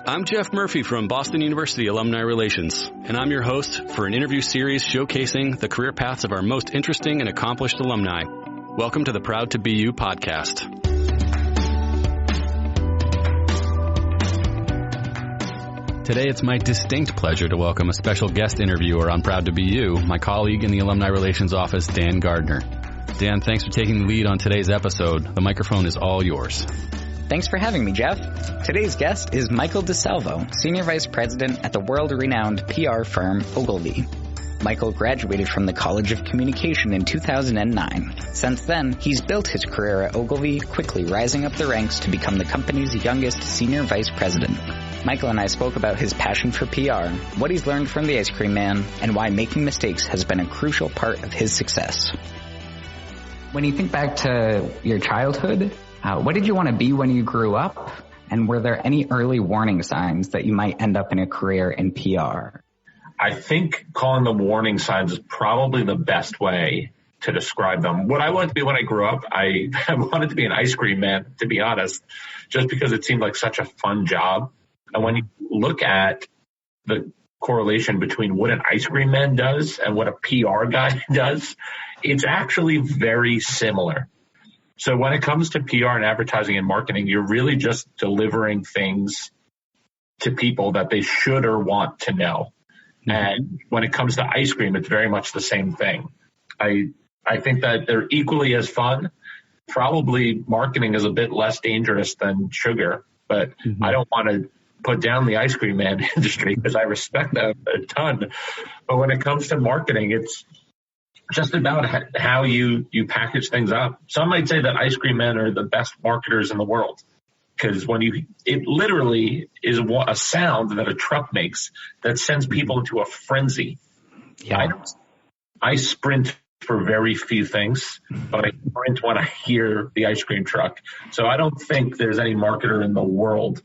I'm Jeff Murphy from Boston University Alumni Relations, and I'm your host for an interview series showcasing the career paths of our most interesting and accomplished alumni. Welcome to the Proud to Be You podcast. Today, it's my distinct pleasure to welcome a special guest interviewer on Proud to Be You, my colleague in the Alumni Relations Office, Dan Gardner. Dan, thanks for taking the lead on today's episode. The microphone is all yours. Thanks for having me, Jeff. Today's guest is Michael DiSalvo, Senior Vice President at the world-renowned PR firm Ogilvy. Michael graduated from the College of Communication in 2009. Since then, he's built his career at Ogilvy, quickly rising up the ranks to become the company's youngest Senior Vice President. Michael and I spoke about his passion for PR, what he's learned from the ice cream man, and why making mistakes has been a crucial part of his success. When you think back to your childhood, what did you want to be when you grew up? And were there any early warning signs that you might end up in a career in PR? I think calling them warning signs is probably the best way to describe them. What I wanted to be when I grew up, I wanted to be an ice cream man, to be honest, just because it seemed like such a fun job. And when you look at the correlation between what an ice cream man does and what a PR guy does, it's actually very similar. So when it comes to PR and advertising and marketing, you're really just delivering things to people that they should or want to know. Mm-hmm. And when it comes to ice cream, it's very much the same thing. I think that they're equally as fun. Probably marketing is a bit less dangerous than sugar, but I don't want to put down the ice cream man industry because I respect that a ton. But when it comes to marketing, it's just about how you package things up. Some might say that ice cream men are the best marketers in the world because it literally is a sound that a truck makes that sends people into a frenzy. Yeah. I sprint for very few things, but I sprint when I hear the ice cream truck. So I don't think there's any marketer in the world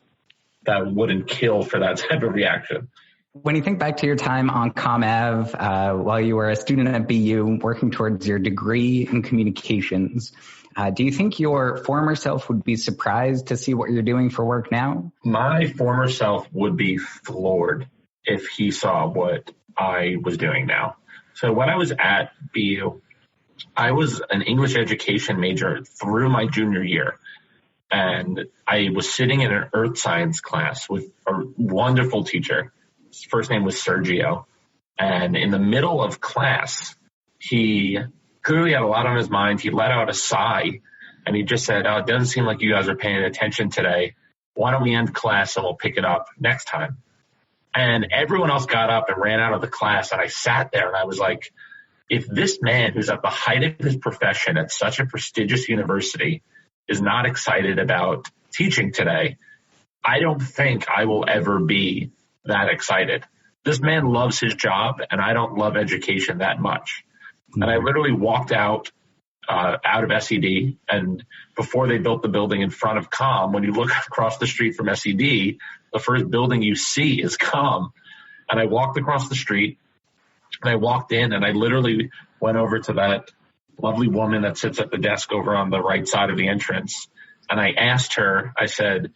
that wouldn't kill for that type of reaction. When you think back to your time on COM'09, while you were a student at BU working towards your degree in communications, do you think your former self would be surprised to see what you're doing for work now? My former self would be floored if he saw what I was doing now. So when I was at BU, I was an English education major through my junior year. And I was sitting in an earth science class with a wonderful teacher. His first name was Sergio. And in the middle of class, he clearly had a lot on his mind. He let out a sigh and he just said, it doesn't seem like you guys are paying attention today. Why don't we end class and we'll pick it up next time? And everyone else got up and ran out of the class. And I sat there and I was like, if this man who's at the height of his profession at such a prestigious university is not excited about teaching today, I don't think I will ever be that excited. This man loves his job, and I don't love education that much. And I literally walked out of SED, and before they built the building in front of COM, when you look across the street from SED, the first building you see is COM. And I walked across the street, and I walked in, and I literally went over to that lovely woman that sits at the desk over on the right side of the entrance. And I asked her, I said,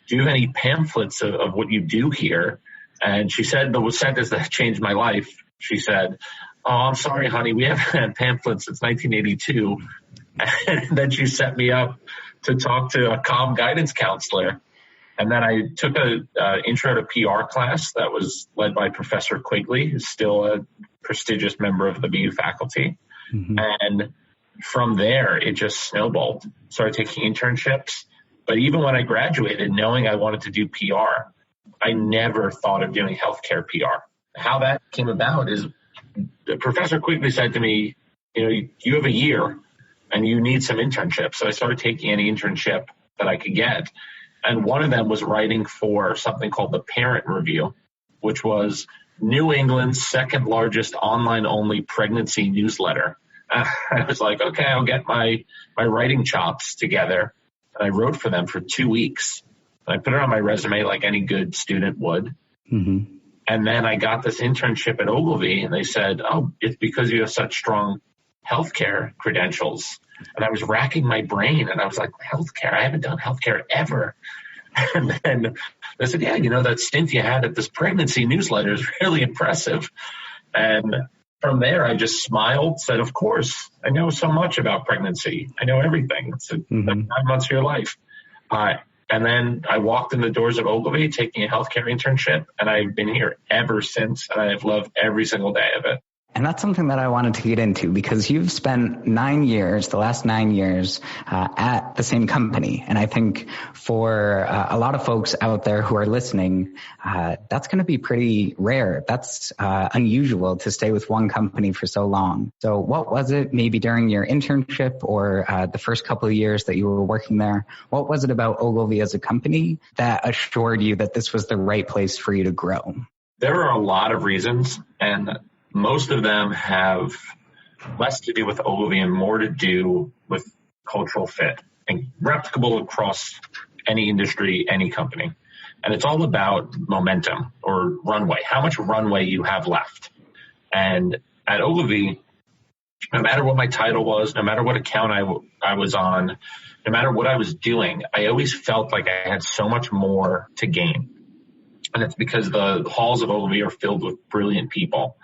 do you have any pamphlets of what you do here? And she said the sentence that changed my life. She said, oh, I'm sorry, honey, we haven't had pamphlets since 1982. And then she set me up to talk to a COM guidance counselor. And then I took an intro to PR class that was led by Professor Quigley, who's still a prestigious member of the BU faculty. And from there, it just snowballed. Started taking internships. But even when I graduated, knowing I wanted to do PR, I never thought of doing healthcare PR. How that came about is Professor Quigley said to me, you have a year and you need some internships. So I started taking any internship that I could get. And one of them was writing for something called the Parent Review, which was New England's second largest online-only pregnancy newsletter. I was like, okay, I'll get my writing chops together. And I wrote for them for 2 weeks. And I put it on my resume like any good student would. And then I got this internship at Ogilvy, and they said, oh, it's because you have such strong healthcare credentials. And I was racking my brain, and I was like, healthcare? I haven't done healthcare ever. And then they said, yeah, that stint you had at this pregnancy newsletter is really impressive. And from there, I just smiled, said, of course, I know so much about pregnancy. I know everything. It's 9 months of your life. And then I walked in the doors of Ogilvy taking a healthcare internship, and I've been here ever since, and I've loved every single day of it. And that's something that I wanted to get into, because you've spent the last 9 years at the same company. And I think for a lot of folks out there who are listening, that's going to be pretty rare. That's unusual to stay with one company for so long. So what was it maybe during your internship or the first couple of years that you were working there? What was it about Ogilvy as a company that assured you that this was the right place for you to grow? There are a lot of reasons, and most of them have less to do with Ogilvy and more to do with cultural fit and replicable across any industry, any company. And it's all about momentum or runway, how much runway you have left. And at Ogilvy, no matter what my title was, no matter what account I was on, no matter what I was doing, I always felt like I had so much more to gain. And it's because the halls of Ogilvy are filled with brilliant people.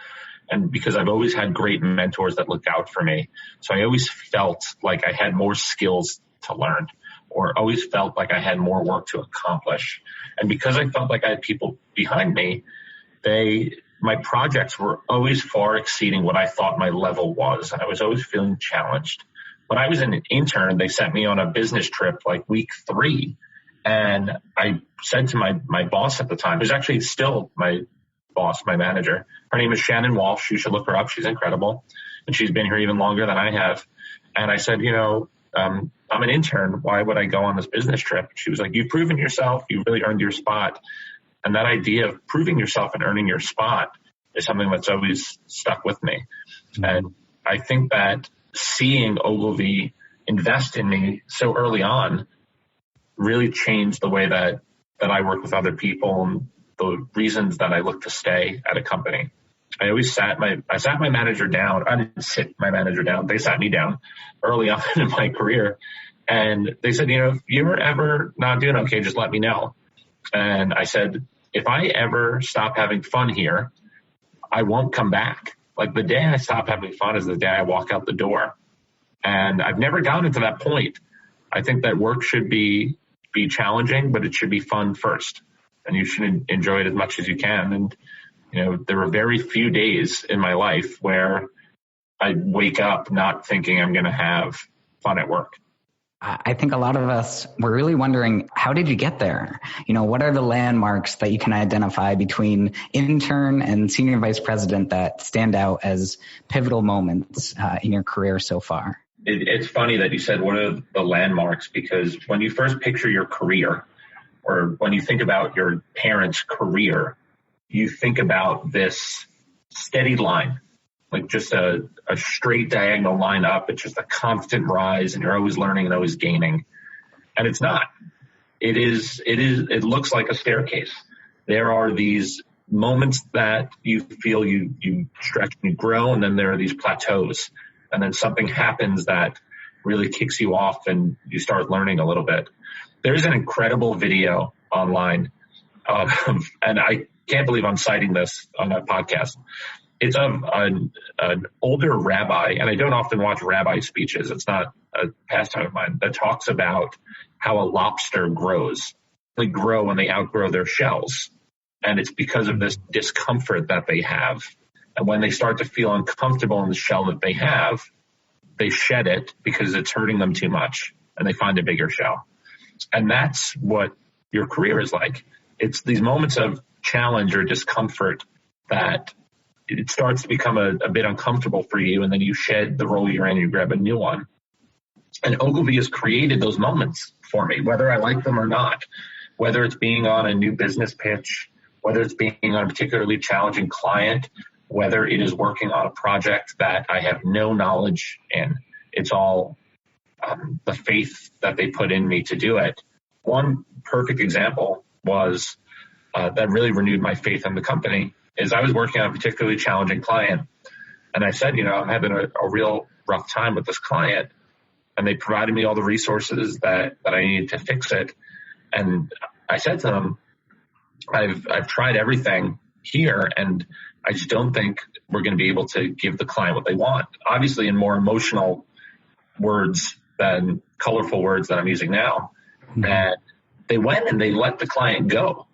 And because I've always had great mentors that looked out for me. So I always felt like I had more skills to learn, or always felt like I had more work to accomplish. And because I felt like I had people behind me, my projects were always far exceeding what I thought my level was. And I was always feeling challenged. When I was an intern, they sent me on a business trip like week 3. And I said to my boss at the time, who's actually still my boss, my manager. Her name is Shannon Walsh. You should look her up. She's incredible. And she's been here even longer than I have. And I said, I'm an intern. Why would I go on this business trip? She was like, you've proven yourself. You really earned your spot. And that idea of proving yourself and earning your spot is something that's always stuck with me. Mm-hmm. And I think that seeing Ogilvy invest in me so early on really changed the way that I work with other people and the reasons that I look to stay at a company. I always sat my manager down. I didn't sit my manager down. They sat me down early on in my career. And they said, if you're ever not doing okay, just let me know. And I said, if I ever stop having fun here, I won't come back. Like the day I stop having fun is the day I walk out the door. And I've never gotten to that point. I think that work should be challenging, but it should be fun first. And you should enjoy it as much as you can. And, there were very few days in my life where I wake up not thinking I'm going to have fun at work. I think a lot of us were really wondering, how did you get there? What are the landmarks that you can identify between intern and senior vice president that stand out as pivotal moments in your career so far? It's funny that you said what are the landmarks, because when you first picture your career, or when you think about your parents' career, you think about this steady line, like just a straight diagonal line up. It's just a constant rise, and you're always learning and always gaining. And it's not. It looks like a staircase. There are these moments that you feel you stretch and you grow, and then there are these plateaus. And then something happens that really kicks you off and you start learning a little bit. There's an incredible video online, and I can't believe I'm citing this on a podcast. It's of an older rabbi, and I don't often watch rabbi speeches. It's not a pastime of mine, that talks about how a lobster grows. They grow when they outgrow their shells, and it's because of this discomfort that they have. And when they start to feel uncomfortable in the shell that they have, they shed it because it's hurting them too much, and they find a bigger shell. And that's what your career is like. It's these moments of challenge or discomfort that it starts to become a bit uncomfortable for you, and then you shed the role you're in, you grab a new one. And Ogilvy has created those moments for me, whether I like them or not, whether it's being on a new business pitch, whether it's being on a particularly challenging client, whether it is working on a project that I have no knowledge in. It's all the faith that they put in me to do it. One perfect example was that really renewed my faith in the company is I was working on a particularly challenging client. And I said, I'm having a real rough time with this client. And they provided me all the resources that I needed to fix it. And I said to them, I've tried everything here, and I just don't think we're going to be able to give the client what they want. Obviously, in more emotional words than colorful words that I'm using now. Mm-hmm. And they went and they let the client go.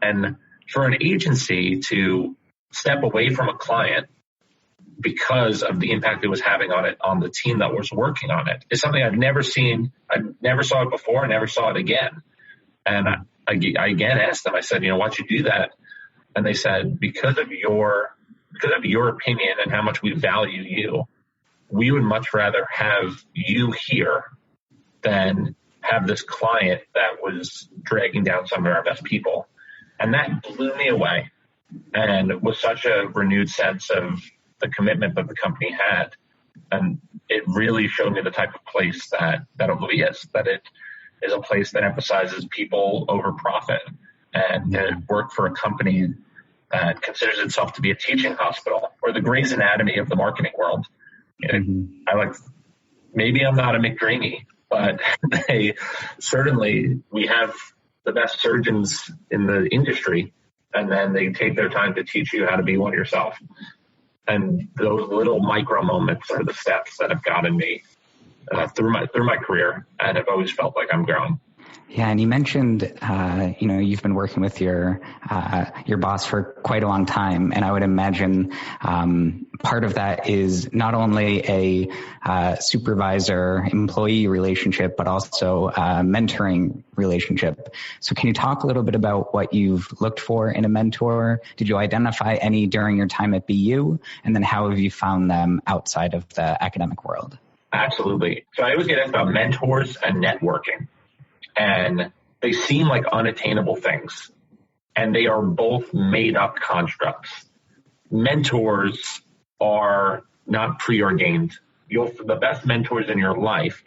And for an agency to step away from a client because of the impact it was having on the team that was working on it is something I've never seen. I never saw it before. I never saw it again. And I again asked them, I said, why'd you do that? And they said, because of your opinion and how much we value you, we would much rather have you here than have this client that was dragging down some of our best people. And that blew me away, and was such a renewed sense of the commitment that the company had. And it really showed me the type of place that Ogilvy is, that it is a place that emphasizes people over profit, and to work for a company that considers itself to be a teaching hospital, or the Grey's Anatomy of the marketing world. Maybe I'm not a McDreamy, but we have the best surgeons in the industry, and then they take their time to teach you how to be one yourself. And those little micro moments are the steps that have gotten me through my career, and I've always felt like I'm growing. Yeah, and you mentioned, you've been working with your boss for quite a long time, and I would imagine part of that is not only a supervisor-employee relationship, but also a mentoring relationship. So can you talk a little bit about what you've looked for in a mentor? Did you identify any during your time at BU? And then how have you found them outside of the academic world? Absolutely. So I always get asked about mentors and networking. And they seem like unattainable things, and they are both made up constructs. Mentors are not preordained. The best mentors in your life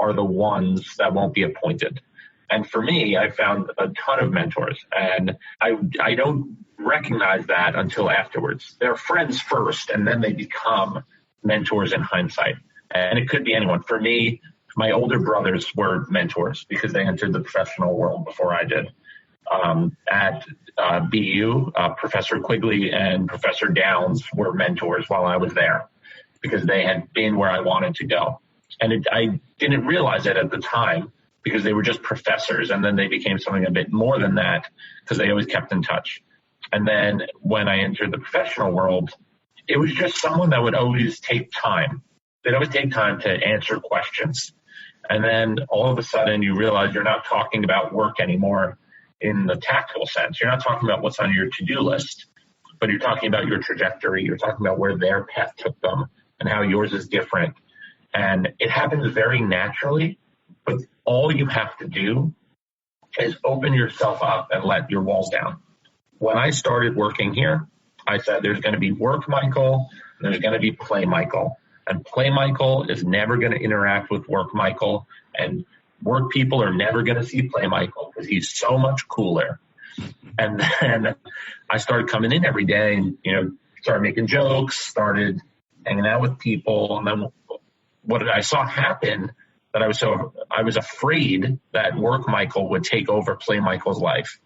are the ones that won't be appointed. And for me, I found a ton of mentors, and I don't recognize that until afterwards. They're friends first, and then they become mentors in hindsight. And it could be anyone. For me, my older brothers were mentors because they entered the professional world before I did. At BU, Professor Quigley and Professor Downs were mentors while I was there because they had been where I wanted to go. And I didn't realize it at the time because they were just professors, and then they became something a bit more than that because they always kept in touch. And then when I entered the professional world, it was just someone that would always take time. They'd always take time to answer questions. And then all of a sudden you realize you're not talking about work anymore in the tactical sense. You're not talking about what's on your to-do list, but you're talking about your trajectory. You're talking about where their path took them and how yours is different. And it happens very naturally, but all you have to do is open yourself up and let your walls down. When I started working here, I said there's going to be work Michael, and there's going to be play Michael. And play Michael is never going to interact with work Michael, and work people are never going to see play Michael because he's so much cooler. And then I started coming in every day and, started making jokes, started hanging out with people. And then what I saw happen that I was afraid that work Michael would take over play Michael's life.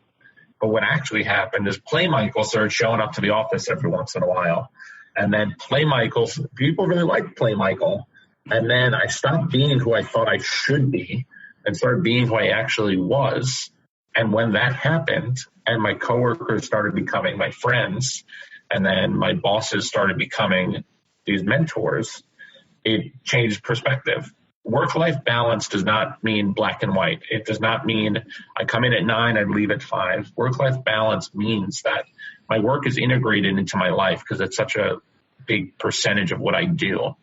But what actually happened is play Michael started showing up to the office every once in a while. And then play Michael, people really liked play Michael. And then I stopped being who I thought I should be and started being who I actually was. And when that happened and my coworkers started becoming my friends, and then my bosses started becoming these mentors, it changed perspective. Work-life balance does not mean black and white. It does not mean I come in at 9, I leave at 5. Work-life balance means that my work is integrated into my life because it's such a big percentage of what I do,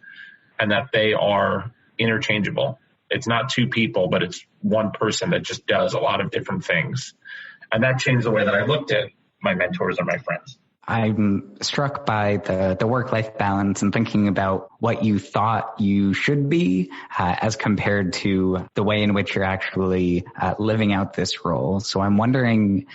and that they are interchangeable. It's not two people, but it's one person that just does a lot of different things. And that changed the way that I looked at my mentors and my friends. I'm struck by the work-life balance and thinking about what you thought you should be as compared to the way in which you're actually living out this role. So I'm wondering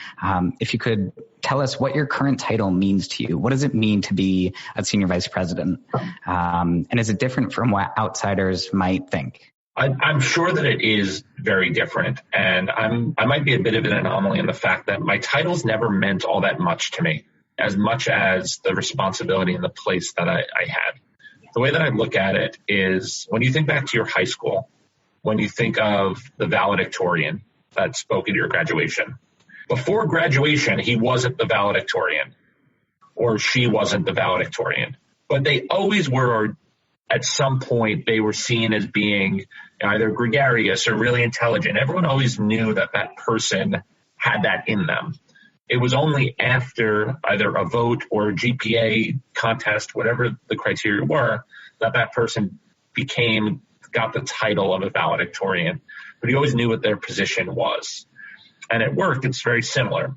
if you could tell us what your current title means to you. What does it mean to be a senior vice president? And is it different from what outsiders might think? I'm sure that it is very different, and I might be a bit of an anomaly in the fact that my titles never meant all that much to me, as much as the responsibility and the place that I had. The way that I look at it is when you think back to your high school, when you think of the valedictorian that spoke at your graduation, before graduation, he wasn't the valedictorian or she wasn't the valedictorian, but they always were. At some point, they were seen as being either gregarious or really intelligent. Everyone always knew that that person had that in them. It was only after either a vote or a GPA contest, whatever the criteria were, that that person got the title of a valedictorian. But you always knew what their position was. And at work, it's very similar.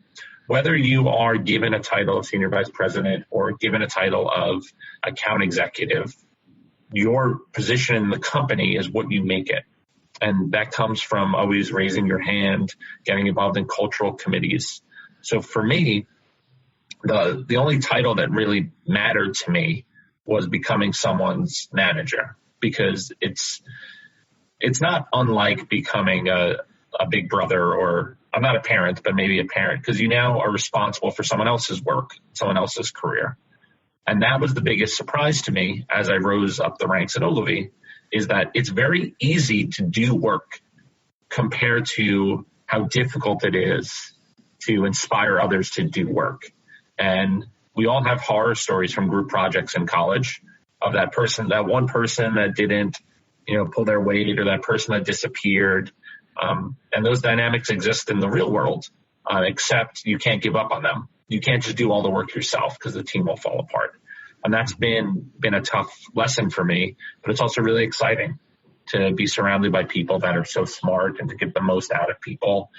Whether you are given a title of senior vice president or given a title of account executive, your position in the company is what you make it. And that comes from always raising your hand, getting involved in cultural committees. So for me, the only title that really mattered to me was becoming someone's manager, because it's not unlike becoming a big brother, or I'm not a parent, but maybe a parent, because you now are responsible for someone else's work, someone else's career. And that was the biggest surprise to me as I rose up the ranks at Ogilvy, is that it's very easy to do work compared to how difficult it is to inspire others to do work. And we all have horror stories from group projects in college of that one person that didn't, pull their weight, or that person that disappeared. And those dynamics exist in the real world, except you can't give up on them. You can't just do all the work yourself, because the team will fall apart. And that's been a tough lesson for me, but it's also really exciting to be surrounded by people that are so smart and to get the most out of people.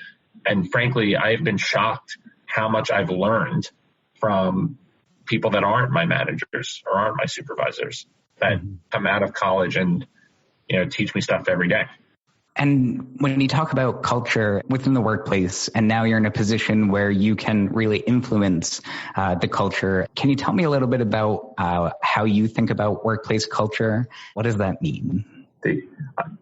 And frankly, I've been shocked how much I've learned from people that aren't my managers or aren't my supervisors, that come out of college and, teach me stuff every day. And when you talk about culture within the workplace, and now you're in a position where you can really influence the culture, can you tell me a little bit about how you think about workplace culture? What does that mean?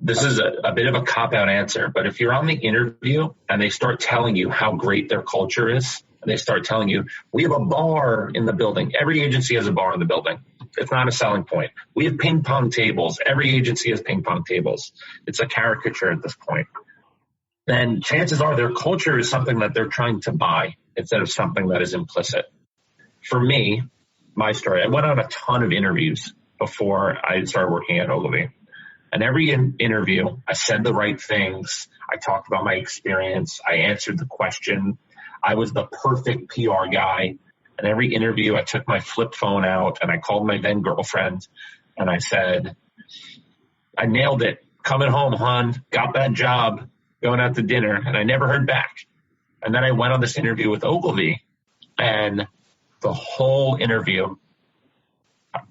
This is a bit of a cop-out answer, but if you're on the interview and they start telling you how great their culture is, and they start telling you, we have a bar in the building. Every agency has a bar in the building. It's not a selling point. We have ping pong tables. Every agency has ping pong tables. It's a caricature at this point. Then chances are their culture is something that they're trying to buy instead of something that is implicit. For me, my story, I went on a ton of interviews before I started working at Ogilvy. And every interview, I said the right things. I talked about my experience. I answered the question. I was the perfect PR guy. And every interview, I took my flip phone out and I called my then girlfriend and I said, I nailed it. Coming home, hon, got that job, going out to dinner. And I never heard back. And then I went on this interview with Ogilvy, and the whole interview,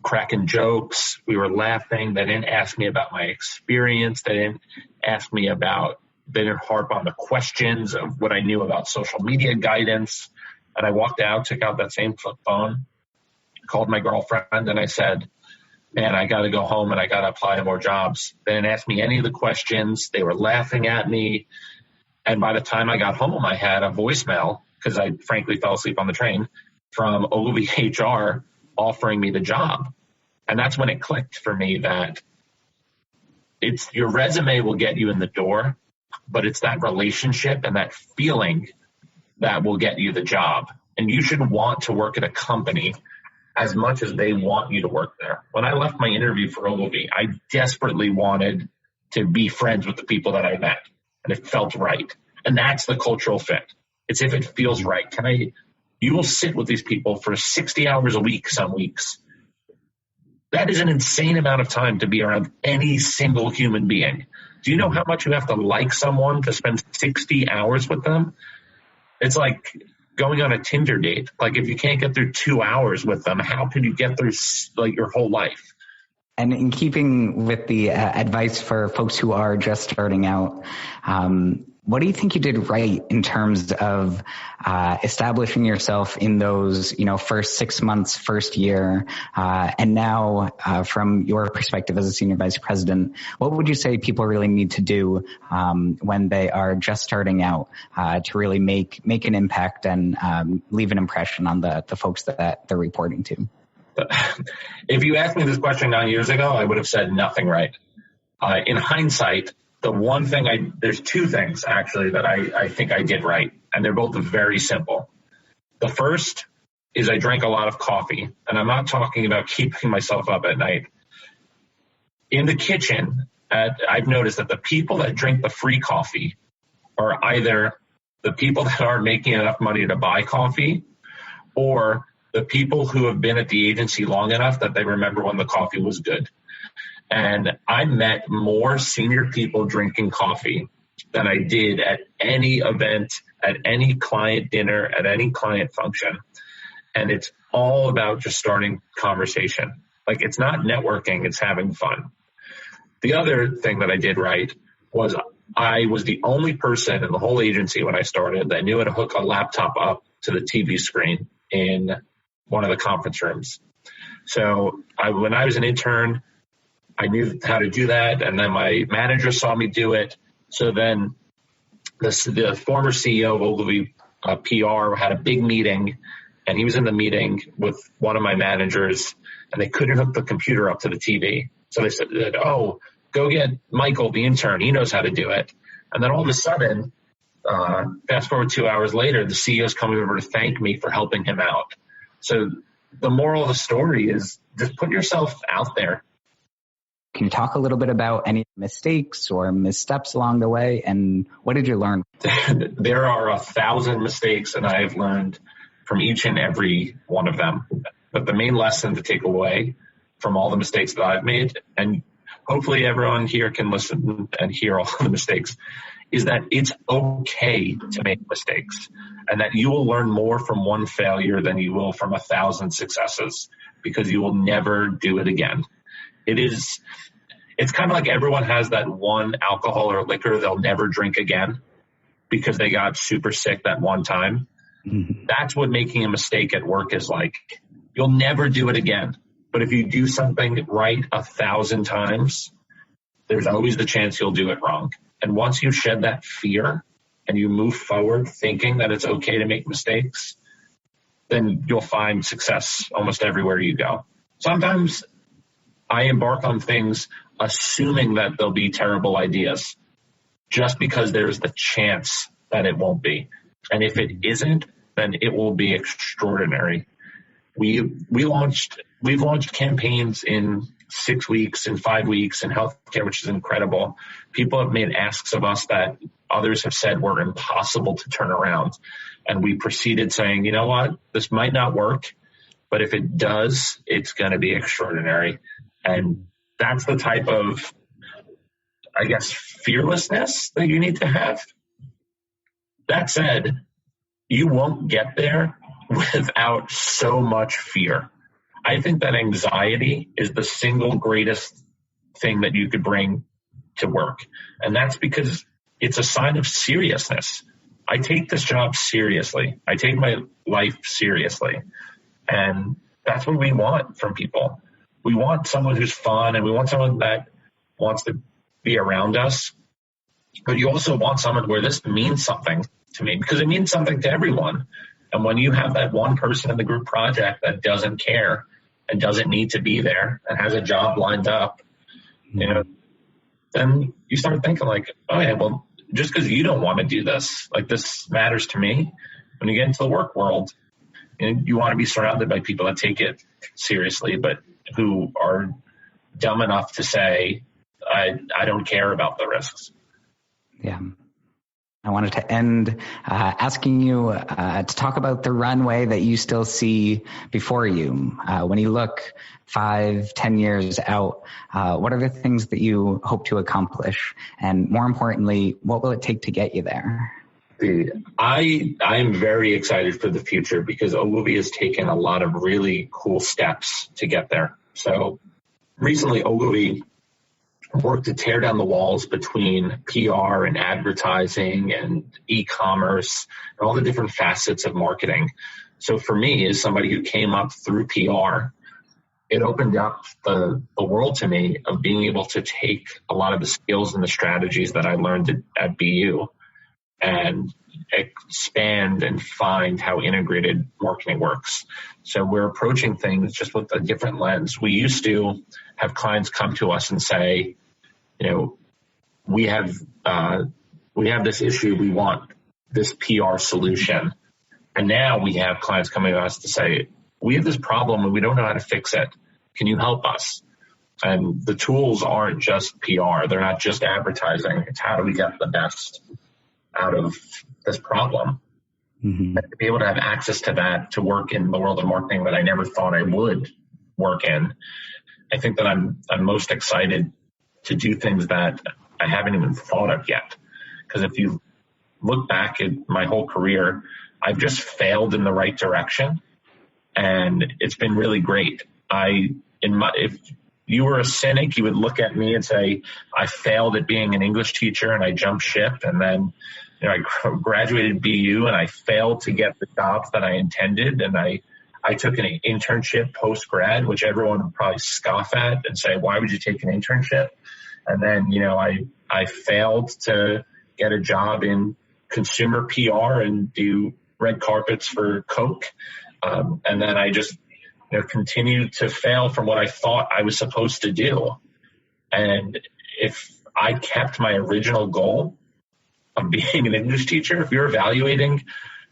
cracking jokes, we were laughing. They didn't ask me about my experience. They didn't harp on the questions of what I knew about social media guidance. And I walked out, took out that same flip phone, called my girlfriend, and I said, man, I got to go home and I got to apply to more jobs. They didn't ask me any of the questions. They were laughing at me. And by the time I got home, I had a voicemail, because I frankly fell asleep on the train, from Ogilvy HR offering me the job. And that's when it clicked for me that it's your resume will get you in the door, but it's that relationship and that feeling that will get you the job. And you should want to work at a company as much as they want you to work there. When I left my interview for Ogilvy, I desperately wanted to be friends with the people that I met, and it felt right. And that's the cultural fit. It's if it feels right. You will sit with these people for 60 hours a week some weeks. That is an insane amount of time to be around any single human being. Do you know how much you have to like someone to spend 60 hours with them? It's like going on a Tinder date. Like, if you can't get through 2 hours with them, how could you get through like your whole life? And in keeping with the advice for folks who are just starting out, what do you think you did right in terms of establishing yourself in those, first 6 months, first year, and now from your perspective as a senior vice president, what would you say people really need to do when they are just starting out to really make an impact and leave an impression on the folks that they're reporting to? If you asked me this question 9 years ago, I would have said nothing right. In hindsight, there's two things actually that I think I did right, and they're both very simple. The first is I drank a lot of coffee, and I'm not talking about keeping myself up at night. In the kitchen, I've noticed that the people that drink the free coffee are either the people that aren't making enough money to buy coffee, or the people who have been at the agency long enough that they remember when the coffee was good. And I met more senior people drinking coffee than I did at any event, at any client dinner, at any client function. And it's all about just starting conversation. Like, it's not networking, it's having fun. The other thing that I did right was I was the only person in the whole agency when I started that knew how to hook a laptop up to the TV screen in one of the conference rooms. So when I was an intern, I knew how to do that, and then my manager saw me do it. So then the former CEO of Ogilvy PR had a big meeting, and he was in the meeting with one of my managers, and they couldn't hook the computer up to the TV. So they said, oh, go get Michael, the intern. He knows how to do it. And then all of a sudden, fast forward 2 hours later, the CEO is coming over to thank me for helping him out. So the moral of the story is just put yourself out there. Can you talk a little bit about any mistakes or missteps along the way, and what did you learn? There are 1,000 mistakes, and I have learned from each and every one of them. But the main lesson to take away from all the mistakes that I've made, and hopefully everyone here can listen and hear all the mistakes, is that it's okay to make mistakes, and that you will learn more from one failure than you will from 1,000 successes, because you will never do it again. It's kind of like everyone has that one alcohol or liquor they'll never drink again because they got super sick that one time. Mm-hmm. That's what making a mistake at work is like. You'll never do it again. But if you do something right 1,000 times, there's always the chance you'll do it wrong. And once you shed that fear and you move forward thinking that it's okay to make mistakes, then you'll find success almost everywhere you go. Sometimes I embark on things assuming that they'll be terrible ideas just because there's the chance that it won't be. And if it isn't, then it will be extraordinary. We've launched campaigns in 6 weeks, in 5 weeks in healthcare, which is incredible. People have made asks of us that others have said were impossible to turn around. And we proceeded saying, you know what, this might not work, but if it does, it's going to be extraordinary. And that's the type of, I guess, fearlessness that you need to have. That said, you won't get there without so much fear. I think that anxiety is the single greatest thing that you could bring to work. And that's because it's a sign of seriousness. I take this job seriously. I take my life seriously. And that's what we want from people. We want someone who's fun, and we want someone that wants to be around us. But you also want someone where this means something to me, because it means something to everyone. And when you have that one person in the group project that doesn't care and doesn't need to be there and has a job lined up, then you start thinking like, oh yeah, well, just because you don't want to do this, like this matters to me. When you get into the work world, you want to be surrounded by people that take it seriously, but who are dumb enough to say, I don't care about the risks. Yeah. I wanted to end asking you to talk about the runway that you still see before you. When you look 5-10 years out, what are the things that you hope to accomplish? And more importantly, what will it take to get you there? I am very excited for the future because Ogilvy has taken a lot of really cool steps to get there. So recently Ogilvy worked to tear down the walls between PR and advertising and e-commerce and all the different facets of marketing. So for me, as somebody who came up through PR, it opened up the world to me of being able to take a lot of the skills and the strategies that I learned at BU and expand and find how integrated marketing works. So we're approaching things just with a different lens. We used to have clients come to us and say, we have this issue. We want this PR solution. And now we have clients coming to us to say, we have this problem and we don't know how to fix it. Can you help us? And the tools aren't just PR. They're not just advertising. It's how do we get the best out of this problem? Mm-hmm. And to be able to have access to that, to work in the world of marketing that I never thought I would work in. I think that I'm most excited to do things that I haven't even thought of yet. Because if you look back at my whole career, I've just failed in the right direction. And it's been really great. If you were a cynic, you would look at me and say, I failed at being an English teacher and I jumped ship. And then, I graduated BU and I failed to get the jobs that I intended. And I took an internship post-grad, which everyone would probably scoff at and say, why would you take an internship? And then, I failed to get a job in consumer PR and do red carpets for Coke. And then I just continued to fail from what I thought I was supposed to do. And if I kept my original goal of being an English teacher, if you're evaluating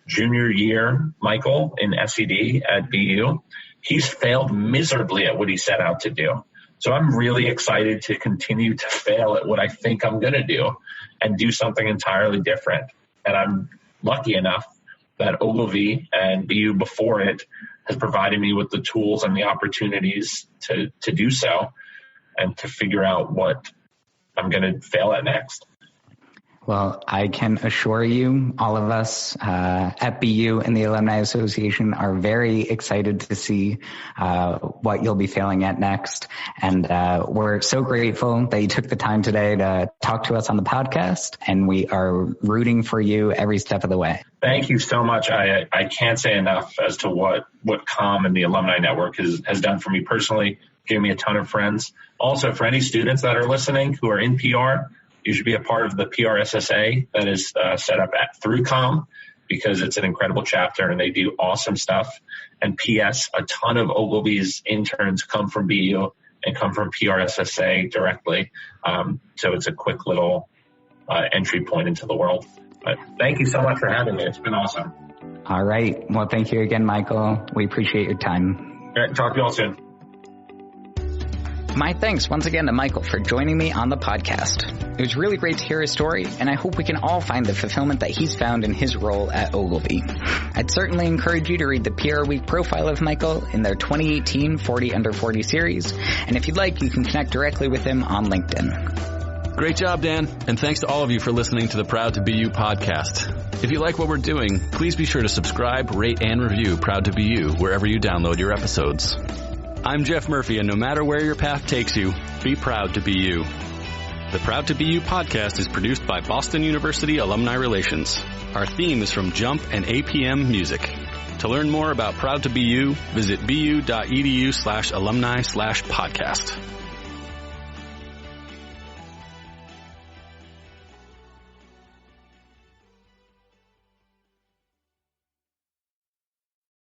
junior year Michael in SED at BU, he's failed miserably at what he set out to do. So I'm really excited to continue to fail at what I think I'm going to do and do something entirely different. And I'm lucky enough that Ogilvy and BU before it has provided me with the tools and the opportunities to do so and to figure out what I'm going to fail at next. Well, I can assure you, all of us at BU and the Alumni Association are very excited to see what you'll be failing at next. And we're so grateful that you took the time today to talk to us on the podcast, and we are rooting for you every step of the way. Thank you so much. I can't say enough as to what COM and the Alumni Network has done for me personally, gave me a ton of friends. Also, for any students that are listening who are in PR, you should be a part of the PRSSA that is set up through COM, because it's an incredible chapter and they do awesome stuff. And P.S., a ton of Ogilvy's interns come from BU and come from PRSSA directly. So it's a quick little entry point into the world. But thank you so much for having me. It's been awesome. All right. Well, thank you again, Michael. We appreciate your time. All right, talk to you all soon. My thanks once again to Michael for joining me on the podcast. It was really great to hear his story, and I hope we can all find the fulfillment that he's found in his role at Ogilvy. I'd certainly encourage you to read the PR Week profile of Michael in their 2018 40 Under 40 series, and if you'd like, you can connect directly with him on LinkedIn. Great job, Dan, and thanks to all of you for listening to the Proud to BU podcast. If you like what we're doing, please be sure to subscribe, rate, and review Proud to BU wherever you download your episodes. I'm Jeff Murphy, and no matter where your path takes you, be proud to be you. The Proud to BU podcast is produced by Boston University Alumni Relations. Our theme is from Jump and APM Music. To learn more about Proud to BU, visit bu.edu/alumni/podcast.